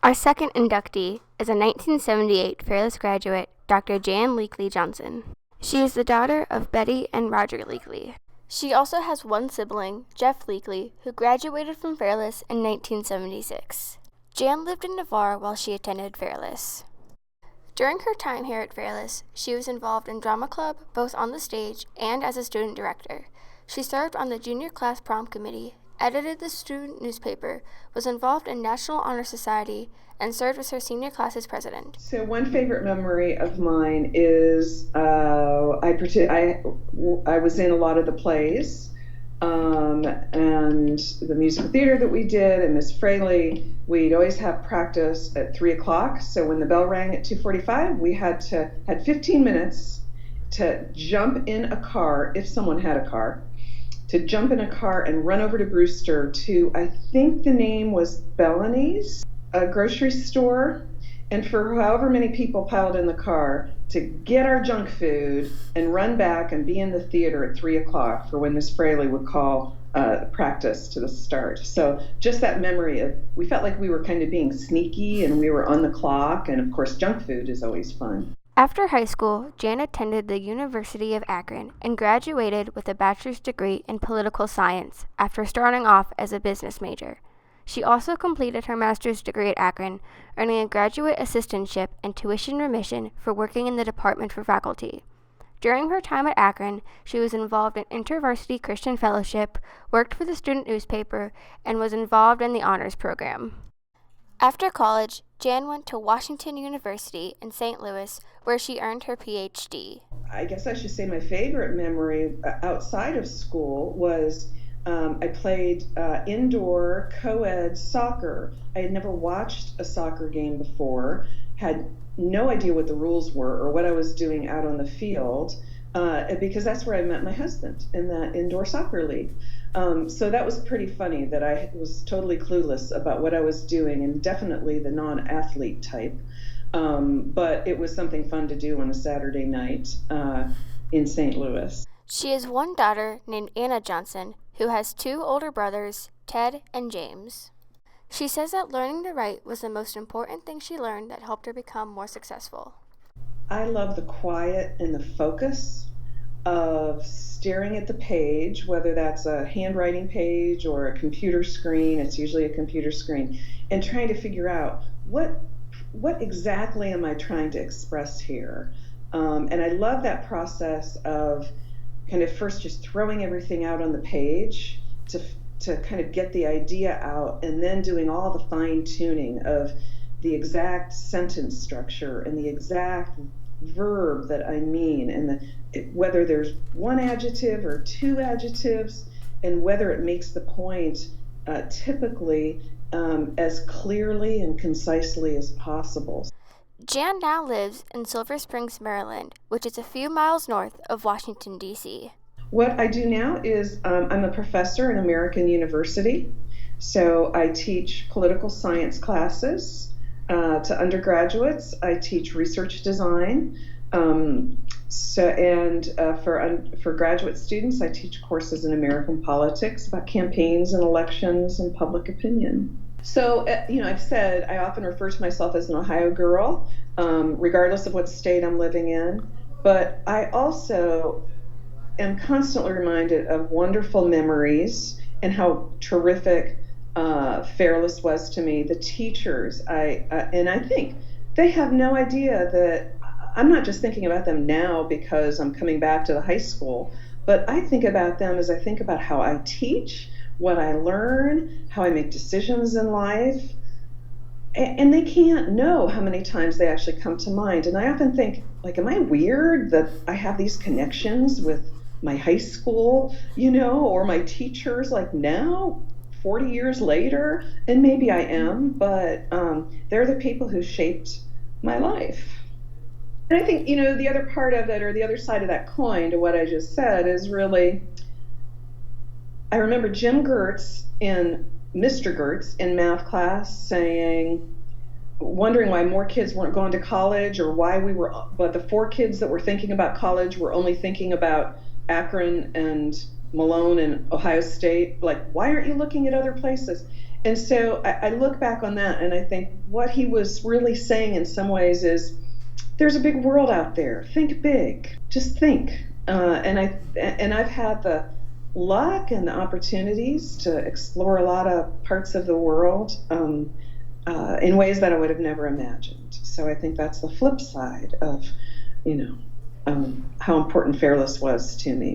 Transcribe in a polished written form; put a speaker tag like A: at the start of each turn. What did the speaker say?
A: Our second inductee is a 1978 Fairless graduate, Dr. Jan Leighley-Johnson. She is the daughter of Betty and Roger Leighley. She also has one sibling, Jeff Leighley, who graduated from Fairless in 1976. Jan lived in Navarre while she attended Fairless. During her time here at Fairless, she was involved in drama club, both on the stage and as a student director. She served on the junior class prom committee, edited the student newspaper, was involved in National Honor Society, and served as her senior class's president.
B: So one favorite memory of mine is I was in a lot of the plays and the musical theater that we did, and Miss Fraley, we'd always have practice at 3 o'clock. So when the bell rang at 2:45, we had 15 minutes to jump in a car, if someone had a car, to jump in a car and run over to Brewster to, I think the name was Bethany's, a grocery store, and for however many people piled in the car, to get our junk food and run back and be in the theater at 3 o'clock for when Miss Fraley would call practice to the start. So just that memory of, we felt like we were kind of being sneaky and we were on the clock, and of course junk food is always fun.
A: After high school, Jan attended the University of Akron and graduated with a bachelor's degree in political science after starting off as a business major. She also completed her master's degree at Akron, earning a graduate assistantship and tuition remission for working in the Department for Faculty. During her time at Akron, she was involved in InterVarsity Christian Fellowship, worked for the student newspaper, and was involved in the honors program. After college, Jan went to Washington University in St. Louis, where she earned her Ph.D.
B: I guess I should say my favorite memory outside of school was I played indoor co-ed soccer. I had never watched a soccer game before, had no idea what the rules were or what I was doing out on the field, because that's where I met my husband, in that indoor soccer league. So that was pretty funny that I was totally clueless about what I was doing, and definitely the non-athlete type. But it was something fun to do on a Saturday night in St. Louis.
A: She has one daughter named Anna Johnson, who has two older brothers, Ted and James. She says that learning to write was the most important thing she learned that helped her become more successful.
B: I love the quiet and the focus of staring at the page, whether that's a handwriting page or a computer screen. It's usually a computer screen, and trying to figure out what exactly am I trying to express here. And I love that process of kind of first just throwing everything out on the page to kind of get the idea out, and then doing all the fine tuning of the exact sentence structure and the exact verb that I mean, and whether there's one adjective or two adjectives, and whether it makes the point typically as clearly and concisely as possible.
A: Jan now lives in Silver Springs, Maryland, which is a few miles north of Washington, D.C.
B: What I do now is I'm a professor in American University, so I teach political science classes to undergraduates. I teach research design, for graduate students, I teach courses in American politics about campaigns and elections and public opinion. So, I've said I often refer to myself as an Ohio girl, regardless of what state I'm living in. But I also am constantly reminded of wonderful memories and how terrific Fairless was to me. The teachers, and I think they have no idea that I'm not just thinking about them now because I'm coming back to the high school, but I think about them as I think about how I teach, what I learn, how I make decisions in life, and they can't know how many times they actually come to mind. And I often think, like, am I weird that I have these connections with my high school, or my teachers, like now, 40 years later? And maybe I am, but they're the people who shaped my life. And I think, the other part of it, or the other side of that coin to what I just said, is really, I remember Mr. Gertz in math class wondering why more kids weren't going to college, or but the 4 kids that were thinking about college were only thinking about Akron and Malone and Ohio State. Like, why aren't you looking at other places? And so I look back on that and I think what he was really saying in some ways is there's a big world out there. Think big. Just think. And I've had the luck and the opportunities to explore a lot of parts of the world in ways that I would have never imagined. So I think that's the flip side of, how important Fairless was to me.